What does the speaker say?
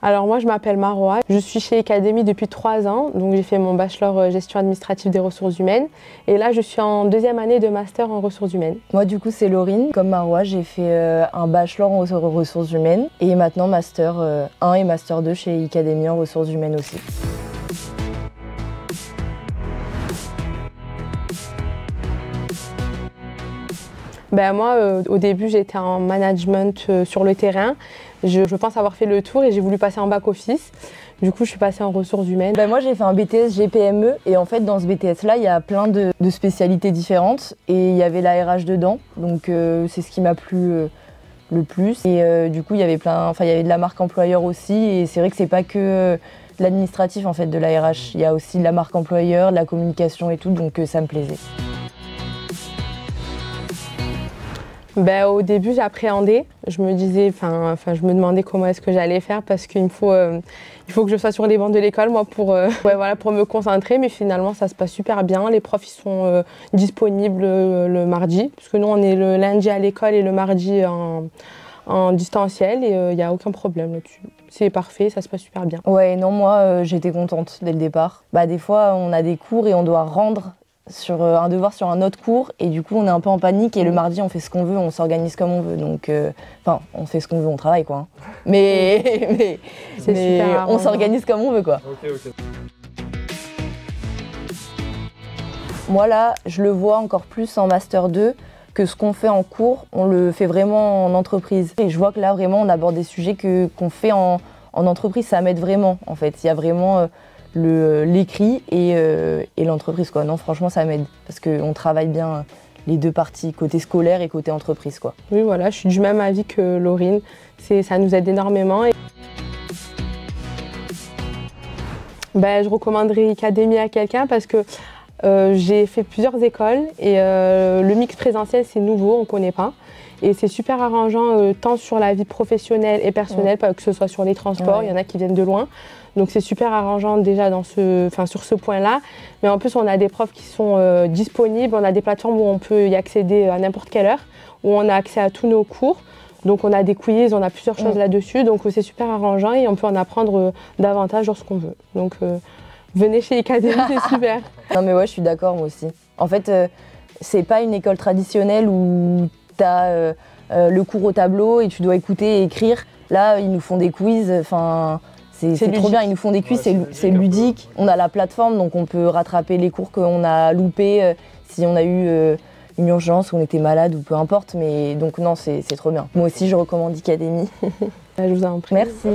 Alors moi je m'appelle Maroa, je suis chez Icademy depuis 3 ans, donc j'ai fait mon bachelor gestion administrative des ressources humaines et là je suis en 2e année de master en ressources humaines. Moi du coup c'est Laurine, comme Maroa j'ai fait un bachelor en ressources humaines et maintenant master 1 et master 2 chez Icademy en ressources humaines aussi. Ben moi, au début, j'étais en management sur le terrain. Je pense avoir fait le tour et j'ai voulu passer en back-office. Du coup, je suis passée en ressources humaines. Ben moi, j'ai fait un BTS GPME et en fait, dans ce BTS-là, il y a plein de spécialités différentes et il y avait la RH dedans. Donc, c'est ce qui m'a plu le plus. Et du coup, il y avait de la marque employeur aussi. Et c'est vrai que c'est pas que l'administratif en fait de la RH. Il y a aussi de la marque employeur, de la communication et tout. Donc, ça me plaisait. Ben, au début, j'appréhendais. Je me disais, je me demandais comment est-ce que j'allais faire parce qu'il faut que je sois sur les bancs de l'école, moi, pour me concentrer. Mais finalement, ça se passe super bien. Les profs, ils sont disponibles le mardi, parce que nous, on est le lundi à l'école et le mardi en distanciel et il n'y a aucun problème là-dessus. C'est parfait, ça se passe super bien. Ouais, non, moi, j'étais contente dès le départ. Bah, des fois, on a des cours et on doit rendre sur un devoir sur un autre cours et du coup on est un peu en panique et le mardi on fait ce qu'on veut, on s'organise comme on veut, donc on fait ce qu'on veut, on travaille quoi, hein. Mais on s'organise comme on veut quoi. Okay. Moi là je le vois encore plus en master 2 que ce qu'on fait en cours, on le fait vraiment en entreprise et je vois que là vraiment on aborde des sujets qu'on fait en entreprise, ça m'aide vraiment en fait, il y a vraiment l'écrit et l'entreprise quoi. Non franchement ça m'aide parce qu'on travaille bien les deux parties, côté scolaire et côté entreprise quoi. Oui voilà, je suis du même avis que Laurine, ça nous aide énormément. Ben, je recommanderais Icademy à quelqu'un parce que j'ai fait plusieurs écoles et le mix présentiel c'est nouveau, on ne connaît pas. Et c'est super arrangeant tant sur la vie professionnelle et personnelle, que ce soit sur les transports, il y en a qui viennent de loin. Donc c'est super arrangeant déjà sur ce point-là. Mais en plus, on a des profs qui sont disponibles, on a des plateformes où on peut y accéder à n'importe quelle heure, où on a accès à tous nos cours. Donc on a des quiz, on a plusieurs choses là-dessus. Donc c'est super arrangeant et on peut en apprendre davantage lorsqu'on veut. Donc venez chez Icademy, c'est super. Non mais ouais, je suis d'accord moi aussi. En fait, c'est pas une école traditionnelle où tu as le cours au tableau et tu dois écouter et écrire. Là, ils nous font des quiz, c'est trop bien, ils nous font des quiz, c'est ludique. On a la plateforme, donc on peut rattraper les cours qu'on a loupés si on a eu une urgence, ou on était malade ou peu importe. Mais donc non, c'est trop bien. Moi aussi, je recommande Icademy. Je vous en prie. Merci.